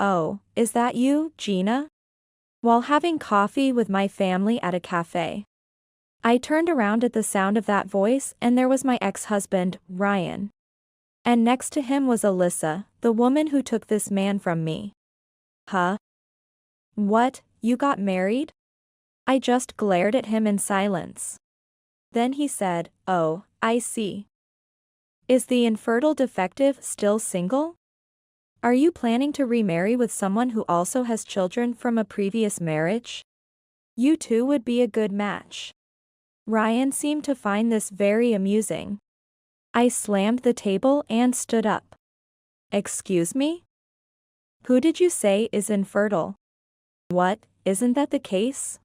"Oh, is that you, Gina?" while having coffee with my family at a cafe. I turned around at the sound of that voice and there was my ex-husband, Ryan. And next to him was Alyssa, the woman who took this man from me. Huh? What, you got married? I just glared at him in silence. Then he said, "Oh, I see. Is the infertile defective still single? Are you planning to remarry with someone who also has children from a previous marriage? You two would be a good match." Ryan seemed to find this very amusing. I slammed the table and stood up. "Excuse me? Who did you say is infertile? What, isn't that the case?"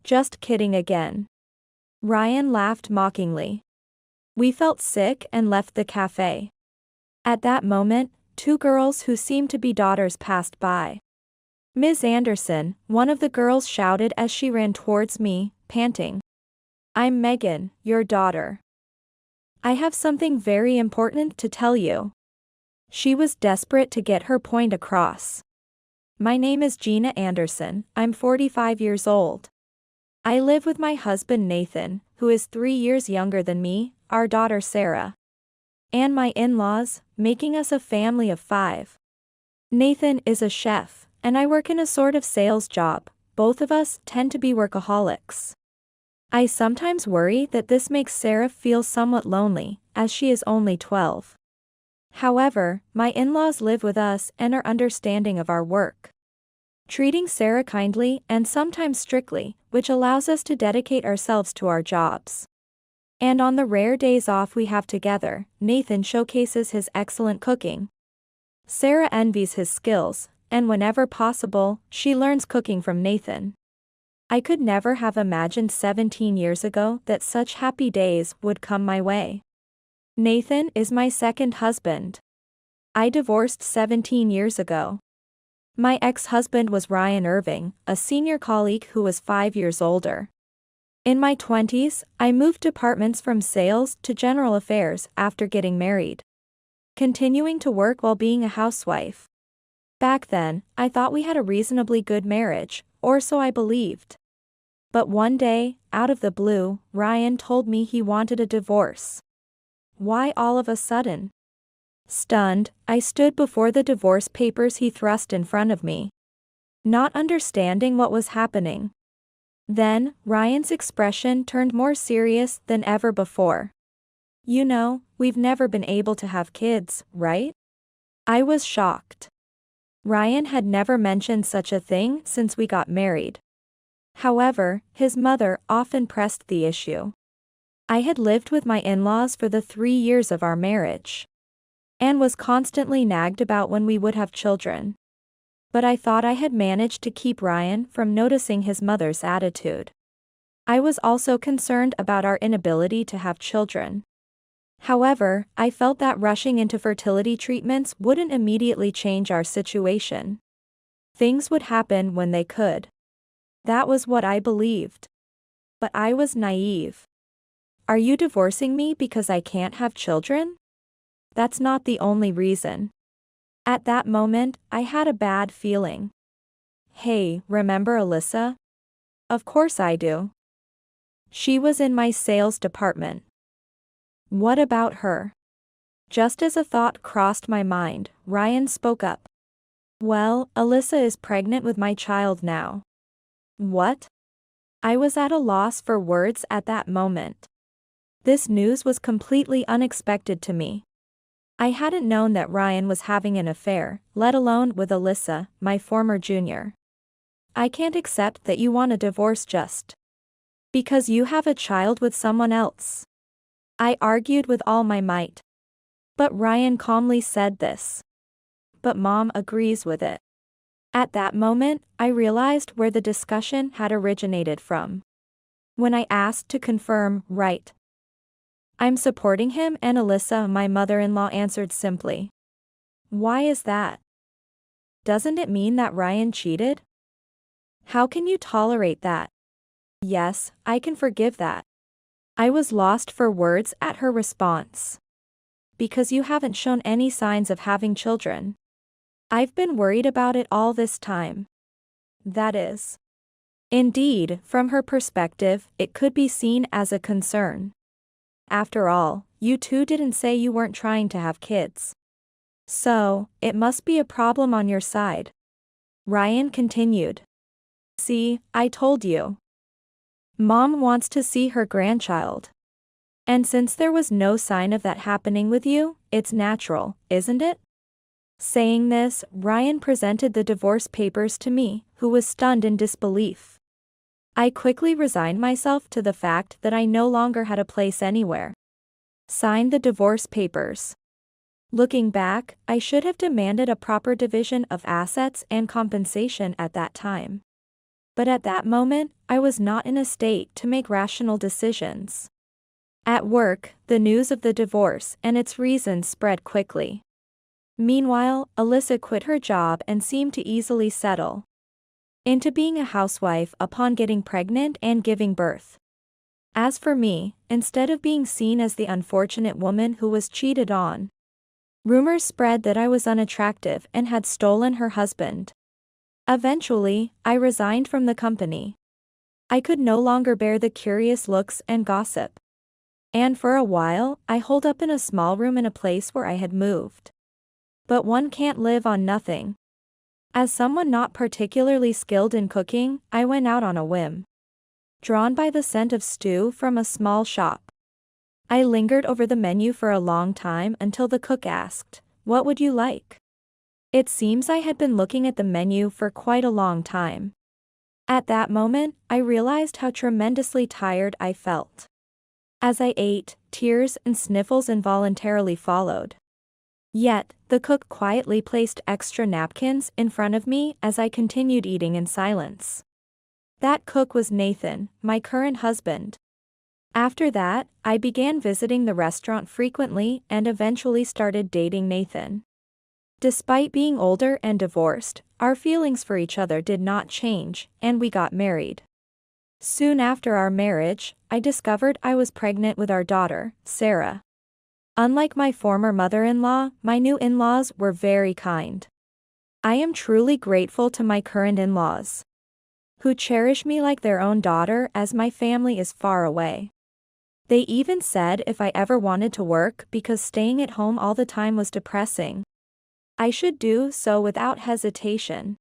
"Just kidding again." Ryan laughed mockingly. We felt sick and left the cafe. At that moment, two girls who seemed to be daughters passed by. "Ms. Anderson," one of the girls shouted as she ran towards me, panting. "I'm Megan, your daughter. I have something very important to tell you." She was desperate to get her point across. "My name is Gina Anderson, I'm 45 years old. I live with my husband Nathan, who is 3 years younger than me, our daughter Sarah, and my in-laws, making us a family of 5. Nathan is a chef, and I work in a sort of sales job. Both of us tend to be workaholics. I sometimes worry that this makes Sarah feel somewhat lonely, as she is only 12. However, my in-laws live with us and are understanding of our work, treating Sarah kindly and sometimes strictly, which allows us to dedicate ourselves to our jobs. And on the rare days off we have together, Nathan showcases his excellent cooking. Sarah envies his skills, and whenever possible, she learns cooking from Nathan. I could never have imagined 17 years ago that such happy days would come my way. Nathan is my second husband. I divorced 17 years ago. My ex-husband was Ryan Irving, a senior colleague who was 5 years older. In my 20s, I moved departments from sales to general affairs after getting married, continuing to work while being a housewife. Back then, I thought we had a reasonably good marriage, or so I believed. But one day, out of the blue, Ryan told me he wanted a divorce. Why all of a sudden? Stunned, I stood before the divorce papers he thrust in front of me, not understanding what was happening. Then, Ryan's expression turned more serious than ever before. "You know, we've never been able to have kids, right?" I was shocked. Ryan had never mentioned such a thing since we got married. However, his mother often pressed the issue. I had lived with my in-laws for the 3 years of our marriage, and was constantly nagged about when we would have children. But I thought I had managed to keep Ryan from noticing his mother's attitude. I was also concerned about our inability to have children. However, I felt that rushing into fertility treatments wouldn't immediately change our situation. Things would happen when they could. That was what I believed. But I was naive. "Are you divorcing me because I can't have children?" "That's not the only reason." At that moment, I had a bad feeling. "Hey, remember Alyssa?" "Of course I do. She was in my sales department." "What about her?" Just as a thought crossed my mind, Ryan spoke up. "Well, Alyssa is pregnant with my child now." "What?" I was at a loss for words at that moment. This news was completely unexpected to me. I hadn't known that Ryan was having an affair, let alone with Alyssa, my former junior. "I can't accept that you want a divorce just because you have a child with someone else," I argued with all my might. But Ryan calmly said this. "But Mom agrees with it." At that moment, I realized where the discussion had originated from. When I asked to confirm, "Right, I'm supporting him," and Alyssa, my mother-in-law, answered simply, "Why is that? Doesn't it mean that Ryan cheated? How can you tolerate that?" "Yes, I can forgive that." I was lost for words at her response. "Because you haven't shown any signs of having children." I've been worried about it all this time. That is. Indeed, from her perspective, it could be seen as a concern. After all, you two didn't say you weren't trying to have kids. So, it must be a problem on your side. Ryan continued. See, I told you. Mom wants to see her grandchild. And since there was no sign of that happening with you, it's natural, isn't it? Saying this, Ryan presented the divorce papers to me, who was stunned in disbelief. I quickly resigned myself to the fact that I no longer had a place anywhere. Signed the divorce papers. Looking back, I should have demanded a proper division of assets and compensation at that time. But at that moment, I was not in a state to make rational decisions. At work, the news of the divorce and its reasons spread quickly. Meanwhile, Alyssa quit her job and seemed to easily settle into being a housewife upon getting pregnant and giving birth. As for me, instead of being seen as the unfortunate woman who was cheated on, rumors spread that I was unattractive and had stolen her husband. Eventually, I resigned from the company. I could no longer bear the curious looks and gossip. And for a while, I holed up in a small room in a place where I had moved. But one can't live on nothing. As someone not particularly skilled in cooking, I went out on a whim. Drawn by the scent of stew from a small shop, I lingered over the menu for a long time until the cook asked, "What would you like?" It seems I had been looking at the menu for quite a long time. At that moment, I realized how tremendously tired I felt. As I ate, tears and sniffles involuntarily followed. Yet, the cook quietly placed extra napkins in front of me as I continued eating in silence. That cook was Nathan, my current husband. After that, I began visiting the restaurant frequently and eventually started dating Nathan. Despite being older and divorced, our feelings for each other did not change, and we got married. Soon after our marriage, I discovered I was pregnant with our daughter, Sarah. Unlike my former mother-in-law, my new in-laws were very kind. I am truly grateful to my current in-laws, who cherish me like their own daughter as my family is far away. They even said if I ever wanted to work because staying at home all the time was depressing, I should do so without hesitation.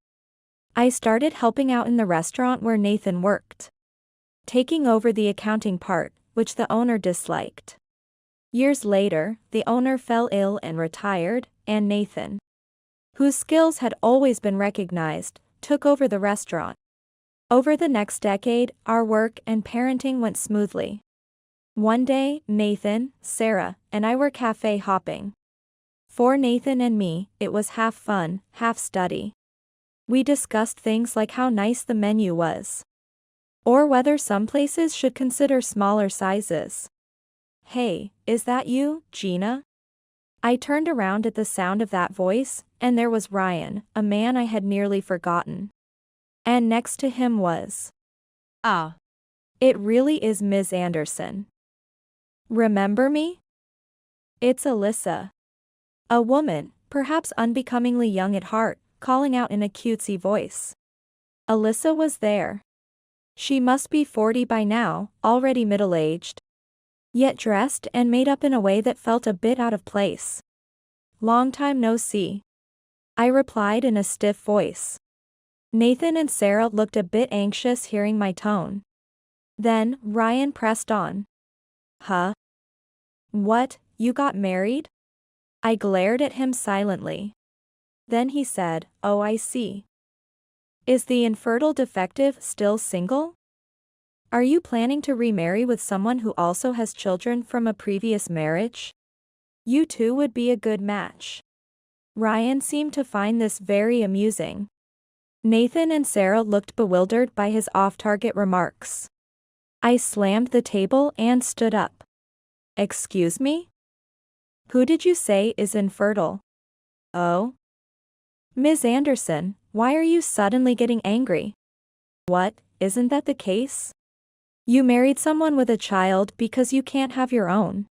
I started helping out in the restaurant where Nathan worked, taking over the accounting part, which the owner disliked. Years later, the owner fell ill and retired, and Nathan, whose skills had always been recognized, took over the restaurant. Over the next decade, our work and parenting went smoothly. One day, Nathan, Sarah, and I were cafe hopping. For Nathan and me, it was half fun, half study. We discussed things like how nice the menu was, or whether some places should consider smaller sizes. "Hey, is that you, Gina?" I turned around at the sound of that voice, and there was Ryan, a man I had nearly forgotten. And next to him was, "Ah, it really is Ms. Anderson. Remember me? It's Alyssa." A woman, perhaps unbecomingly young at heart, calling out in a cutesy voice. Alyssa was there. She must be 40 by now, already middle-aged, yet dressed and made up in a way that felt a bit out of place. "Long time no see," I replied in a stiff voice. Nathan and Sarah looked a bit anxious hearing my tone. Then, Ryan pressed on. "Huh? What, you got married?" I glared at him silently. Then he said, "Oh, I see. Is the infertile defective still single? Are you planning to remarry with someone who also has children from a previous marriage? You two would be a good match." Ryan seemed to find this very amusing. Nathan and Sarah looked bewildered by his off-target remarks. I slammed the table and stood up. "Excuse me? Who did you say is infertile?" "Oh? Ms. Anderson, why are you suddenly getting angry? What, isn't that the case? You married someone with a child because you can't have your own.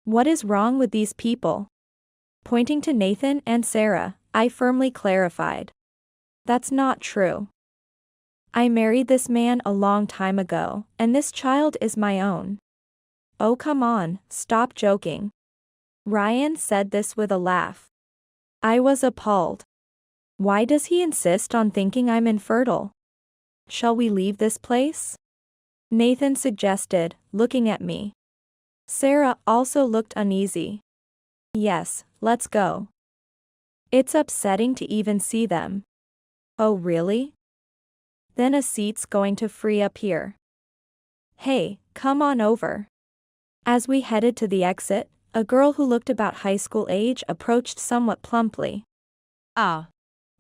What is wrong with these people?" Pointing to Nathan and Sarah, I firmly clarified. That's not true. I married this man a long time ago, and this child is my own. Oh come on, stop joking. Ryan said this with a laugh. I was appalled. Why does he insist on thinking I'm infertile? Shall we leave this place? Nathan suggested, looking at me. Sarah also looked uneasy. Yes, let's go. It's upsetting to even see them. Oh really? Then a seat's going to free up here. Hey, come on over. As we headed to the exit, a girl who looked about high school age approached somewhat plumply. Ah.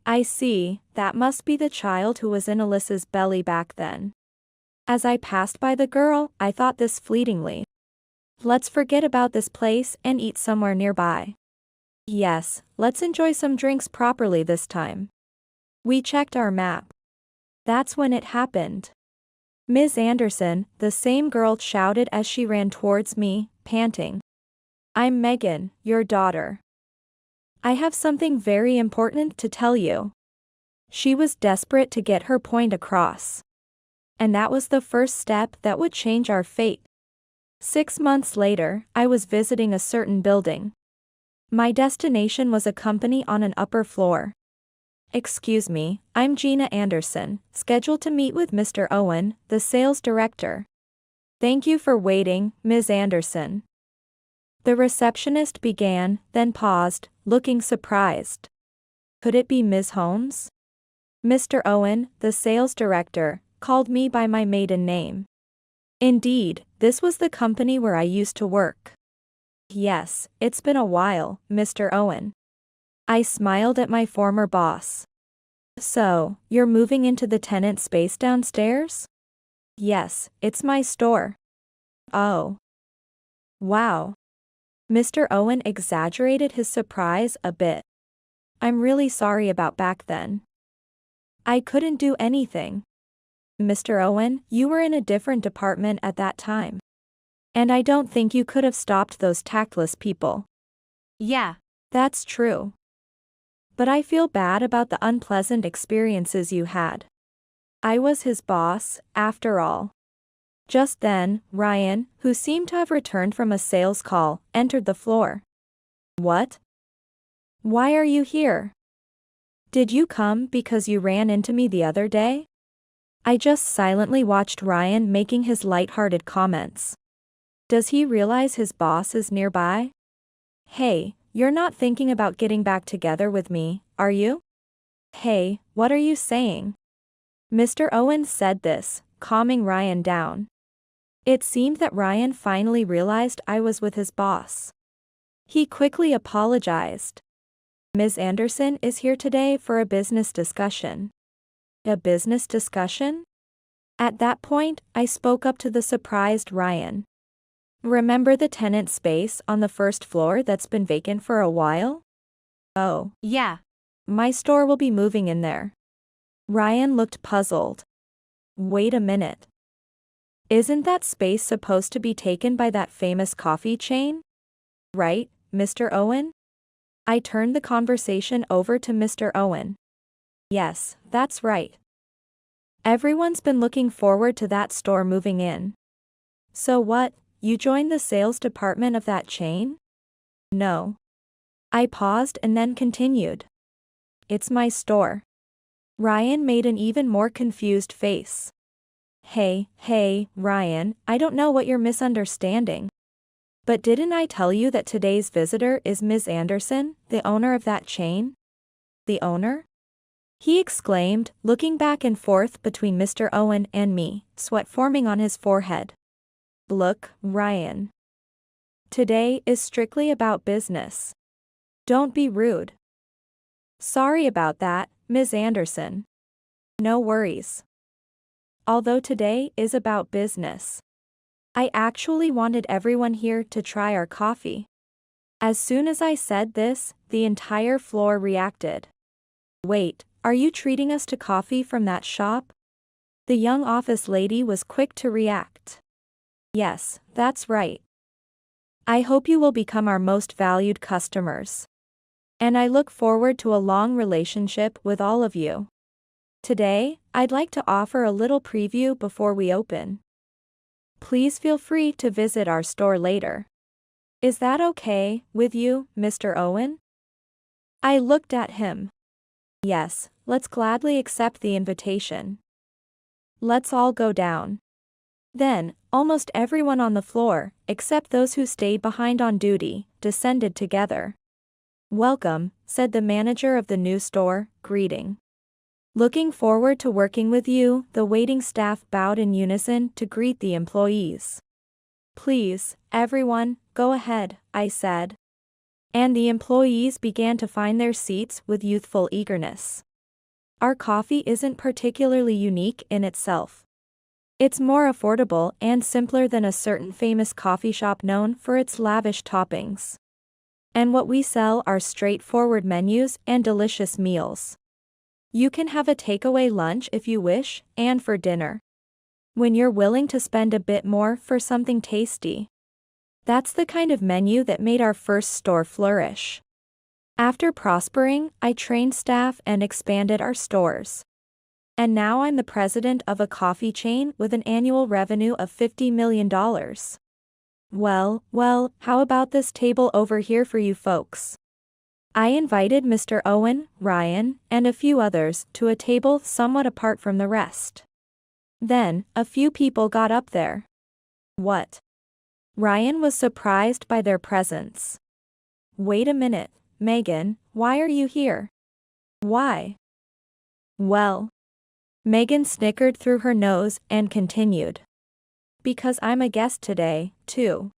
I see, that must be the child who was in Alyssa's belly back then. As I passed by the girl, I thought this fleetingly. Let's forget about this place and eat somewhere nearby. Yes, let's enjoy some drinks properly this time. We checked our map. That's when it happened. Ms. Anderson, the same girl, shouted as she ran towards me, panting. I'm Megan, your daughter. I have something very important to tell you. She was desperate to get her point across. And that was the first step that would change our fate. 6 months later, I was visiting a certain building. My destination was a company on an upper floor. Excuse me, I'm Gina Anderson, scheduled to meet with Mr. Owen, the sales director. Thank you for waiting, Ms. Anderson. The receptionist began, then paused, looking surprised. Could it be Ms. Holmes? Mr. Owen, the sales director, called me by my maiden name. Indeed, this was the company where I used to work. Yes, it's been a while, Mr. Owen. I smiled at my former boss. So, you're moving into the tenant space downstairs? Yes, it's my store. Oh. Wow. Mr. Owen exaggerated his surprise a bit. I'm really sorry about back then. I couldn't do anything. Mr. Owen, you were in a different department at that time. And I don't think you could have stopped those tactless people. Yeah. That's true. But I feel bad about the unpleasant experiences you had. I was his boss, after all. Just then, Ryan, who seemed to have returned from a sales call, entered the floor. What? Why are you here? Did you come because you ran into me the other day? I just silently watched Ryan making his light-hearted comments. Does he realize his boss is nearby? Hey, you're not thinking about getting back together with me, are you? Hey, what are you saying? Mr. Owen said this, calming Ryan down. It seemed that Ryan finally realized I was with his boss. He quickly apologized. Ms. Anderson is here today for a business discussion. A business discussion? At that point, I spoke up to the surprised Ryan. Remember the tenant space on the first floor that's been vacant for a while? Oh. Yeah. My store will be moving in there. Ryan looked puzzled. Wait a minute. Isn't that space supposed to be taken by that famous coffee chain? Right, Mr. Owen? I turned the conversation over to Mr. Owen. Yes, that's right. Everyone's been looking forward to that store moving in. So what, you joined the sales department of that chain? No. I paused and then continued. It's my store. Ryan made an even more confused face. Hey, Ryan, I don't know what you're misunderstanding. But didn't I tell you that today's visitor is Ms. Anderson, the owner of that chain? The owner? He exclaimed, looking back and forth between Mr. Owen and me, sweat forming on his forehead. Look, Ryan. Today is strictly about business. Don't be rude. Sorry about that, Ms. Anderson. No worries. Although today is about business. I actually wanted everyone here to try our coffee. As soon as I said this, the entire floor reacted. Wait, are you treating us to coffee from that shop? The young office lady was quick to react. Yes, that's right. I hope you will become our most valued customers. And I look forward to a long relationship with all of you. Today, I'd like to offer a little preview before we open. Please feel free to visit our store later. Is that okay with you, Mr. Owen? I looked at him. Yes, let's gladly accept the invitation. Let's all go down. Then, almost everyone on the floor, except those who stayed behind on duty, descended together. Welcome, said the manager of the new store, greeting. Looking forward to working with you, the waiting staff bowed in unison to greet the employees. Please, everyone, go ahead, I said. And the employees began to find their seats with youthful eagerness. Our coffee isn't particularly unique in itself. It's more affordable and simpler than a certain famous coffee shop known for its lavish toppings. And what we sell are straightforward menus and delicious meals. You can have a takeaway lunch if you wish, and for dinner. When you're willing to spend a bit more for something tasty. That's the kind of menu that made our first store flourish. After prospering, I trained staff and expanded our stores. And now I'm the president of a coffee chain with an annual revenue of $50 million. Well, how about this table over here for you folks? I invited Mr. Owen, Ryan, and a few others to a table somewhat apart from the rest. Then, a few people got up there. What? Ryan was surprised by their presence. Wait a minute, Megan, why are you here? Why? Well. Megan snickered through her nose and continued. Because I'm a guest today, too.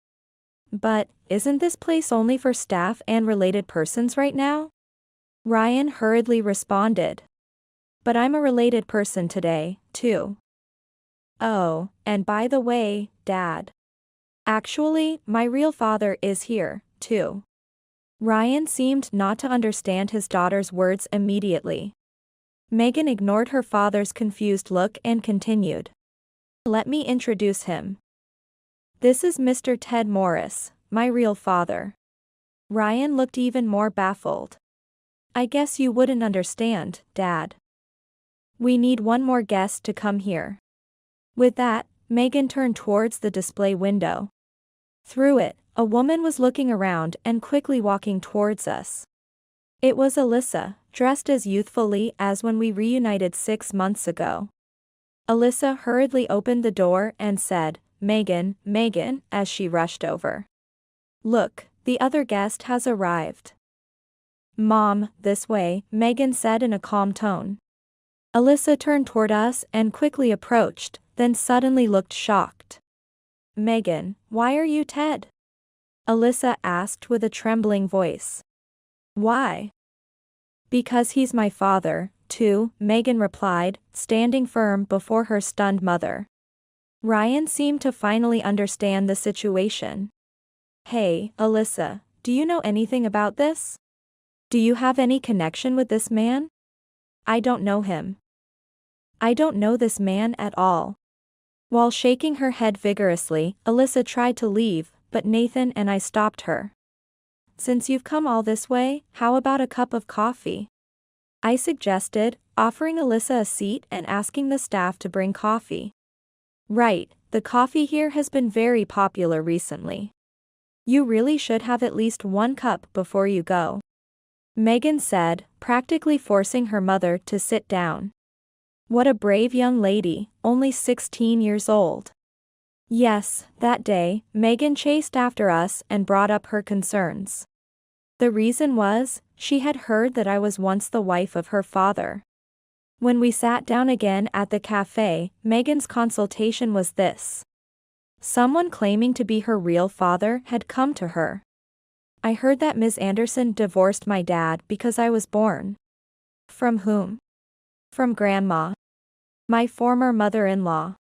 But, isn't this place only for staff and related persons right now? Ryan hurriedly responded. But I'm a related person today, too. Oh, and by the way, Dad. Actually, my real father is here, too. Ryan seemed not to understand his daughter's words immediately. Megan ignored her father's confused look and continued. Let me introduce him. This is Mr. Ted Morris, my real father. Ryan looked even more baffled. I guess you wouldn't understand, Dad. We need one more guest to come here. With that, Megan turned towards the display window. Through it, a woman was looking around and quickly walking towards us. It was Alyssa, dressed as youthfully as when we reunited 6 months ago. Alyssa hurriedly opened the door and said, Megan, as she rushed over. Look, the other guest has arrived. Mom, this way, Megan said in a calm tone. Alyssa turned toward us and quickly approached, then suddenly looked shocked. Megan, why are you Ted? Alyssa asked with a trembling voice. Why? Because he's my father, too, Megan replied, standing firm before her stunned mother. Ryan seemed to finally understand the situation. Hey, Alyssa, do you know anything about this? Do you have any connection with this man? I don't know him. I don't know this man at all. While shaking her head vigorously, Alyssa tried to leave, but Nathan and I stopped her. Since you've come all this way, how about a cup of coffee? I suggested, offering Alyssa a seat and asking the staff to bring coffee. Right, the coffee here has been very popular recently. You really should have at least 1 cup before you go. Megan said, practically forcing her mother to sit down. What a brave young lady, only 16 years old. Yes, that day, Megan chased after us and brought up her concerns. The reason was, she had heard that I was once the wife of her father. When we sat down again at the cafe, Megan's consultation was this. Someone claiming to be her real father had come to her. I heard that Ms. Anderson divorced my dad because I was born. From whom? From Grandma. My former mother-in-law.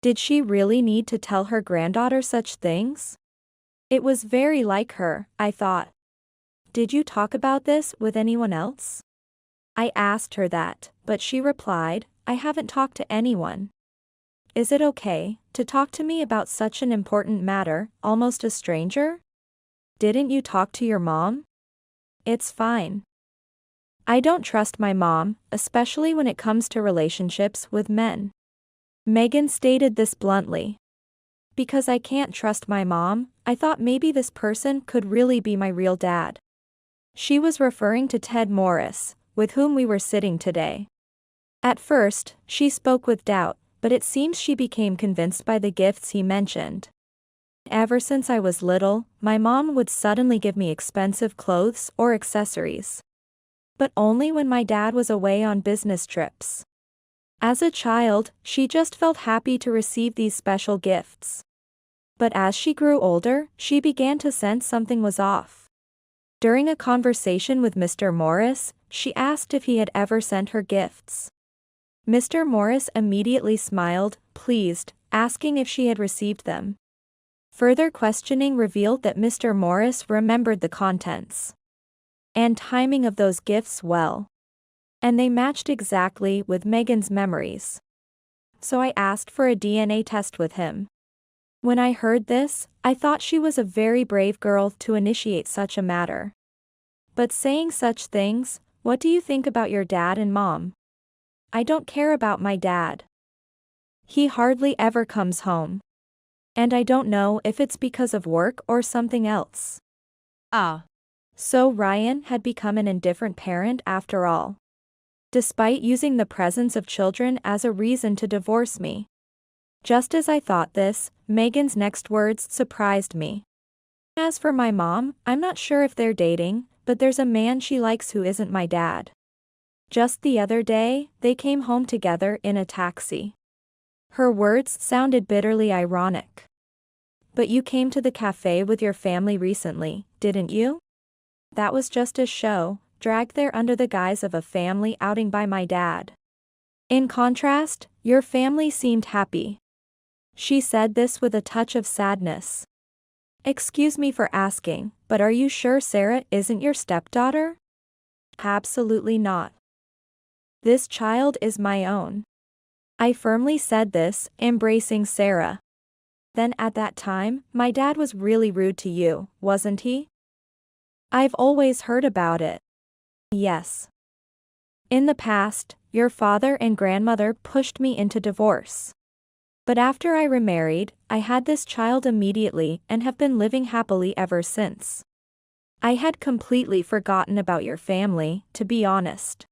Did she really need to tell her granddaughter such things? It was very like her, I thought. Did you talk about this with anyone else? I asked her that, but she replied, I haven't talked to anyone. Is it okay to talk to me about such an important matter, almost a stranger? Didn't you talk to your mom? It's fine. I don't trust my mom, especially when it comes to relationships with men. Megan stated this bluntly. Because I can't trust my mom, I thought maybe this person could really be my real dad. She was referring to Ted Morris, with whom we were sitting today. At first, she spoke with doubt, but it seems she became convinced by the gifts he mentioned. Ever since I was little, my mom would suddenly give me expensive clothes or accessories. But only when my dad was away on business trips. As a child, she just felt happy to receive these special gifts. But as she grew older, she began to sense something was off. During a conversation with Mr. Morris, she asked if he had ever sent her gifts. Mr. Morris immediately smiled, pleased, asking if she had received them. Further questioning revealed that Mr. Morris remembered the contents and timing of those gifts well. And they matched exactly with Megan's memories. So I asked for a DNA test with him. When I heard this, I thought she was a very brave girl to initiate such a matter. But saying such things, what do you think about your dad and mom? I don't care about my dad. He hardly ever comes home. And I don't know if it's because of work or something else. So Ryan had become an indifferent parent after all. Despite using the presence of children as a reason to divorce me. Just as I thought this, Megan's next words surprised me. As for my mom, I'm not sure if they're dating, but there's a man she likes who isn't my dad. Just the other day, they came home together in a taxi. Her words sounded bitterly ironic. But you came to the cafe with your family recently, didn't you? That was just a show, dragged there under the guise of a family outing by my dad. In contrast, your family seemed happy. She said this with a touch of sadness. Excuse me for asking, but are you sure Sarah isn't your stepdaughter? Absolutely not. This child is my own. I firmly said this, embracing Sarah. Then at that time, my dad was really rude to you, wasn't he? I've always heard about it. Yes. In the past, your father and grandmother pushed me into divorce. But after I remarried, I had this child immediately and have been living happily ever since. I had completely forgotten about your family, to be honest.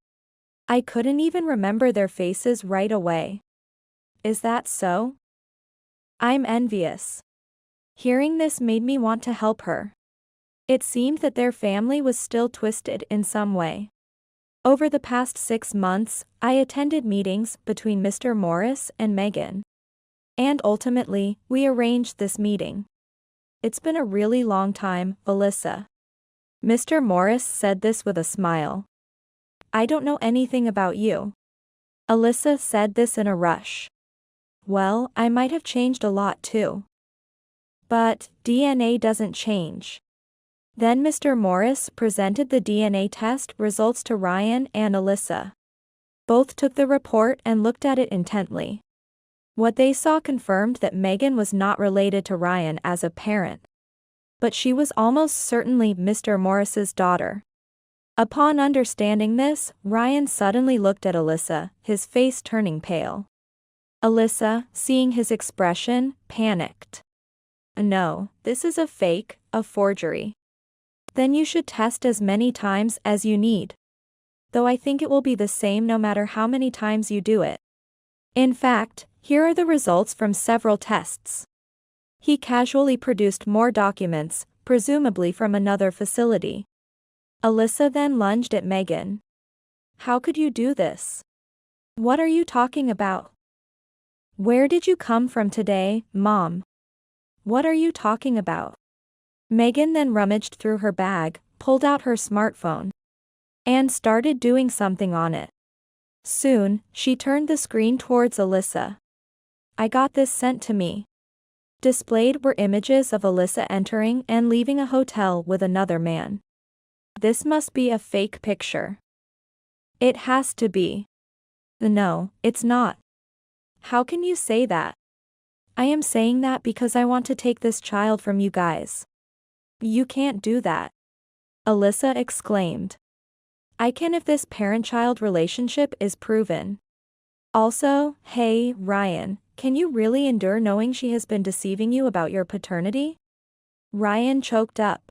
I couldn't even remember their faces right away. Is that so? I'm envious. Hearing this made me want to help her. It seemed that their family was still twisted in some way. Over the past 6 months, I attended meetings between Mr. Morris and Megan. And ultimately, we arranged this meeting. It's been a really long time, Alyssa. Mr. Morris said this with a smile. I don't know anything about you. Alyssa said this in a rush. Well, I might have changed a lot too. But DNA doesn't change. Then Mr. Morris presented the DNA test results to Ryan and Alyssa. Both took the report and looked at it intently. What they saw confirmed that Megan was not related to Ryan as a parent. But she was almost certainly Mr. Morris's daughter. Upon understanding this, Ryan suddenly looked at Alyssa, his face turning pale. Alyssa, seeing his expression, panicked. No, this is a fake, a forgery. Then you should test as many times as you need. Though I think it will be the same no matter how many times you do it. In fact, here are the results from several tests. He casually produced more documents, presumably from another facility. Alyssa then lunged at Megan. How could you do this? What are you talking about? Where did you come from today, Mom? What are you talking about? Megan then rummaged through her bag, pulled out her smartphone, and started doing something on it. Soon, she turned the screen towards Alyssa. I got this sent to me. Displayed were images of Alyssa entering and leaving a hotel with another man. This must be a fake picture. It has to be. No, it's not. How can you say that? I am saying that because I want to take this child from you guys. You can't do that. Alyssa exclaimed. I can if this parent-child relationship is proven. Also, hey, Ryan, can you really endure knowing she has been deceiving you about your paternity? Ryan choked up.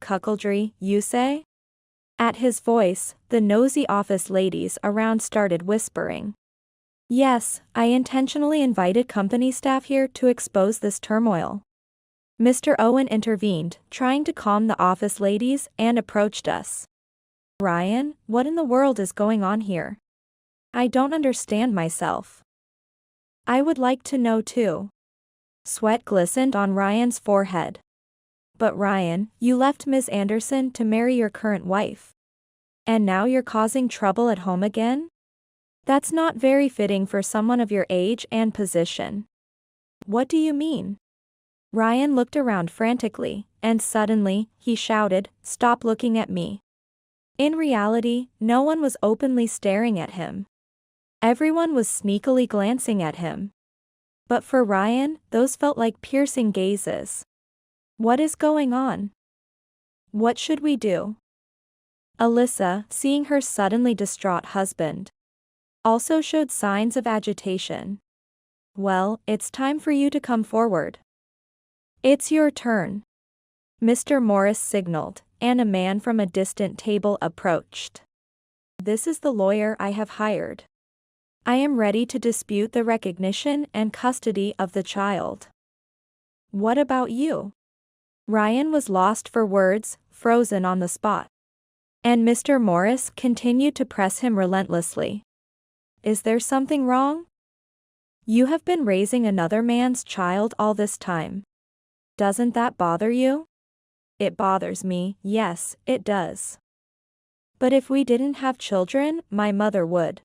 Cuckoldry, you say? At his voice, the nosy office ladies around started whispering. Yes, I intentionally invited company staff here to expose this turmoil. Mr. Owen intervened, trying to calm the office ladies, and approached us. Ryan, what in the world is going on here? I don't understand myself. I would like to know too. Sweat glistened on Ryan's forehead. But Ryan, you left Ms. Anderson to marry your current wife. And now you're causing trouble at home again? That's not very fitting for someone of your age and position. What do you mean? Ryan looked around frantically, and suddenly, he shouted, "Stop looking at me." In reality, no one was openly staring at him. Everyone was sneakily glancing at him. But for Ryan, those felt like piercing gazes. What is going on? What should we do? Alyssa, seeing her suddenly distraught husband, also showed signs of agitation. Well, it's time for you to come forward. It's your turn. Mr. Morris signaled, and a man from a distant table approached. This is the lawyer I have hired. I am ready to dispute the recognition and custody of the child. What about you? Ryan was lost for words, frozen on the spot. And Mr. Morris continued to press him relentlessly. Is there something wrong? You have been raising another man's child all this time. Doesn't that bother you? It bothers me, yes, it does. But if we didn't have children, my mother would.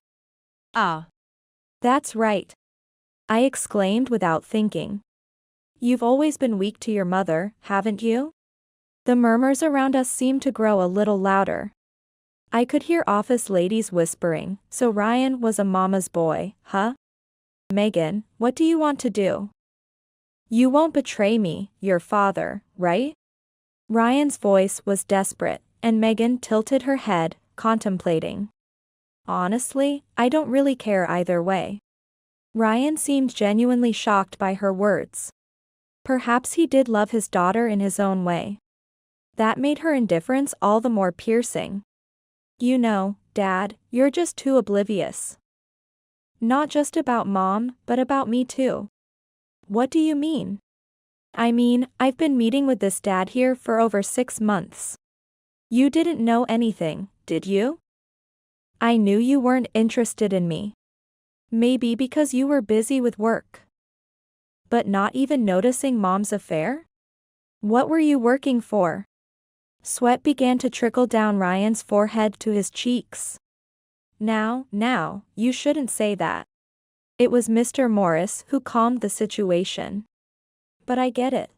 Ah. That's right. I exclaimed without thinking. You've always been weak to your mother, haven't you? The murmurs around us seemed to grow a little louder. I could hear office ladies whispering, so Ryan was a mama's boy, huh? Megan, what do you want to do? You won't betray me, your father, right? Ryan's voice was desperate, and Megan tilted her head, contemplating. Honestly, I don't really care either way. Ryan seemed genuinely shocked by her words. Perhaps he did love his daughter in his own way. That made her indifference all the more piercing. You know, Dad, you're just too oblivious. Not just about Mom, but about me too. What do you mean? I mean, I've been meeting with this dad here for over 6 months. You didn't know anything, did you? I knew you weren't interested in me. Maybe because you were busy with work. But not even noticing Mom's affair? What were you working for? Sweat began to trickle down Ryan's forehead to his cheeks. Now, you shouldn't say that. It was Mr. Morris who calmed the situation. But I get it.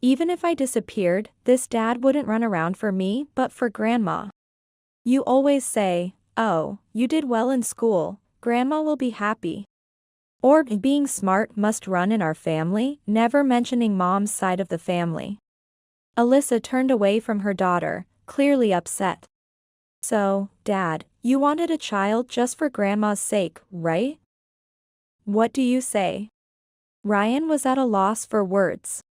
Even if I disappeared, this dad wouldn't run around for me but for Grandma. You always say, oh, you did well in school, Grandma will be happy. Or being smart must run in our family, never mentioning Mom's side of the family. Alyssa turned away from her daughter, clearly upset. So, Dad, you wanted a child just for Grandma's sake, right? What do you say? Ryan was at a loss for words.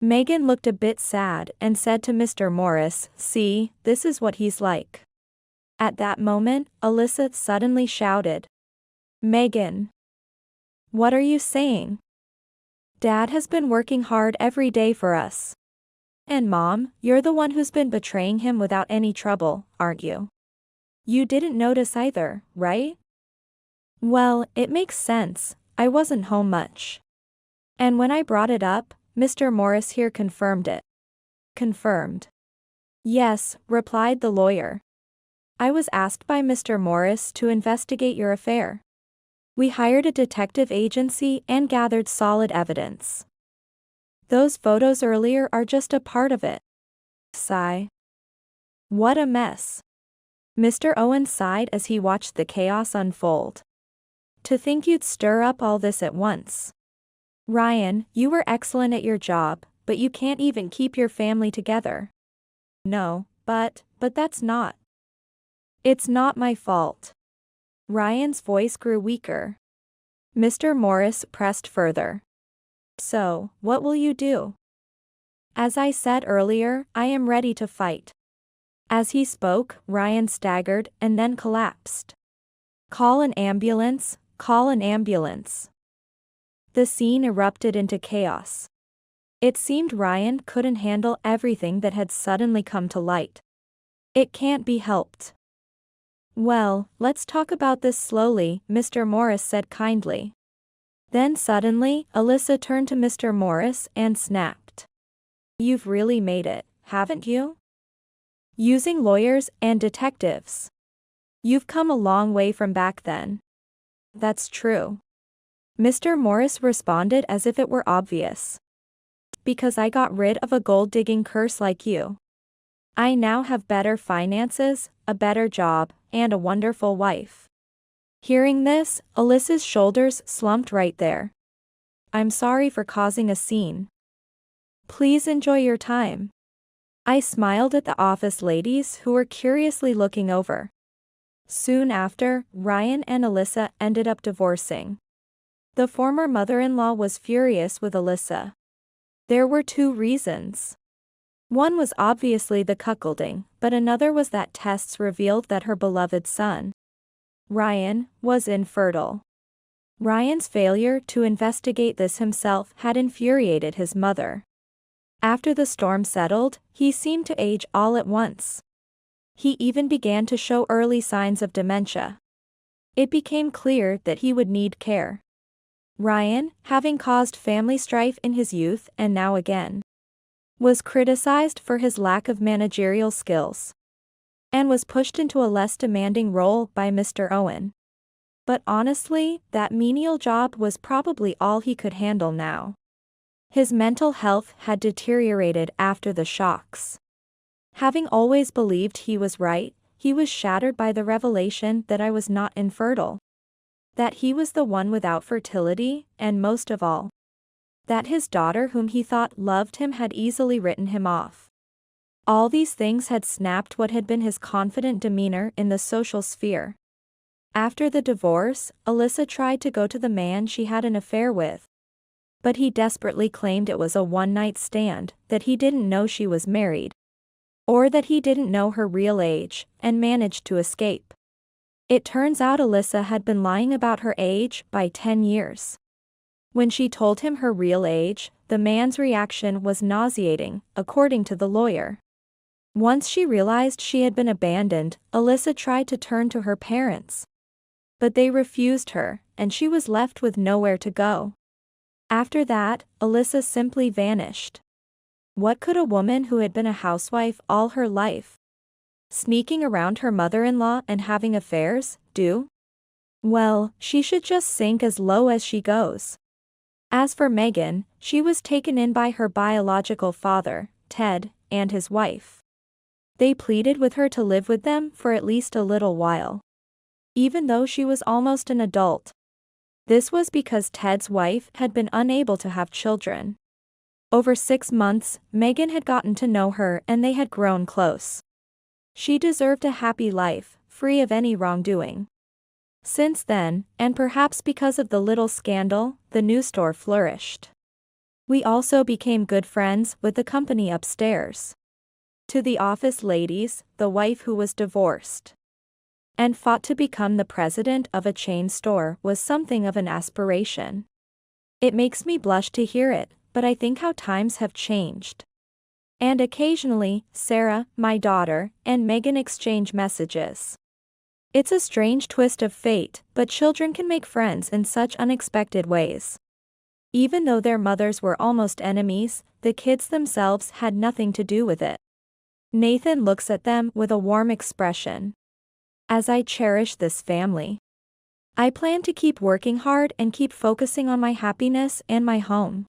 Megan looked a bit sad and said to Mr. Morris, see, this is what he's like. At that moment, Alyssa suddenly shouted. Megan! What are you saying? Dad has been working hard every day for us. And Mom, you're the one who's been betraying him without any trouble, aren't you? You didn't notice either, right? Well, it makes sense, I wasn't home much. And when I brought it up, Mr. Morris here confirmed it. Confirmed. Yes, replied the lawyer. I was asked by Mr. Morris to investigate your affair. We hired a detective agency and gathered solid evidence. Those photos earlier are just a part of it. Sigh. What a mess. Mr. Owen sighed as he watched the chaos unfold. To think you'd stir up all this at once. Ryan, you were excellent at your job, but you can't even keep your family together. No, but that's not. It's not my fault. Ryan's voice grew weaker. Mr. Morris pressed further. So, what will you do? As I said earlier, I am ready to fight. As he spoke, Ryan staggered and then collapsed. Call an ambulance, call an ambulance. The scene erupted into chaos. It seemed Ryan couldn't handle everything that had suddenly come to light. It can't be helped. Well, let's talk about this slowly, Mr. Morris said kindly. Then suddenly, Alyssa turned to Mr. Morris and snapped. You've really made it, haven't you? Using lawyers and detectives. You've come a long way from back then. That's true. Mr. Morris responded as if it were obvious. Because I got rid of a gold-digging curse like you. I now have better finances, a better job, and a wonderful wife. Hearing this, Alyssa's shoulders slumped right there. I'm sorry for causing a scene. Please enjoy your time. I smiled at the office ladies who were curiously looking over. Soon after, Ryan and Alyssa ended up divorcing. The former mother-in-law was furious with Alyssa. There were two reasons. One was obviously the cuckolding, but another was that tests revealed that her beloved son, Ryan, was infertile. Ryan's failure to investigate this himself had infuriated his mother. After the storm settled, he seemed to age all at once. He even began to show early signs of dementia. It became clear that he would need care. Ryan, having caused family strife in his youth and now again, was criticized for his lack of managerial skills, and was pushed into a less demanding role by Mr. Owen. But honestly, that menial job was probably all he could handle now. His mental health had deteriorated after the shocks. Having always believed he was right, he was shattered by the revelation that I was not infertile. That he was the one without fertility, and most of all, that his daughter whom he thought loved him had easily written him off. All these things had snapped what had been his confident demeanor in the social sphere. After the divorce, Alyssa tried to go to the man she had an affair with. But he desperately claimed it was a one-night stand, that he didn't know she was married, or that he didn't know her real age, and managed to escape. It turns out Alyssa had been lying about her age by 10 years. When she told him her real age, the man's reaction was nauseating, according to the lawyer. Once she realized she had been abandoned, Alyssa tried to turn to her parents. But they refused her, and she was left with nowhere to go. After that, Alyssa simply vanished. What could a woman who had been a housewife all her life, sneaking around her mother-in-law and having affairs, do? Well, she should just sink as low as she goes. As for Megan, she was taken in by her biological father, Ted, and his wife. They pleaded with her to live with them for at least a little while, even though she was almost an adult. This was because Ted's wife had been unable to have children. Over 6 months, Megan had gotten to know her and they had grown close. She deserved a happy life, free of any wrongdoing. Since then, and perhaps because of the little scandal, the new store flourished. We also became good friends with the company upstairs. To the office ladies, the wife who was divorced and fought to become the president of a chain store was something of an aspiration. It makes me blush to hear it, but I think how times have changed. And occasionally, Sarah, my daughter, and Megan exchange messages. It's a strange twist of fate, but children can make friends in such unexpected ways. Even though their mothers were almost enemies, the kids themselves had nothing to do with it. Nathan looks at them with a warm expression. As I cherish this family, I plan to keep working hard and keep focusing on my happiness and my home.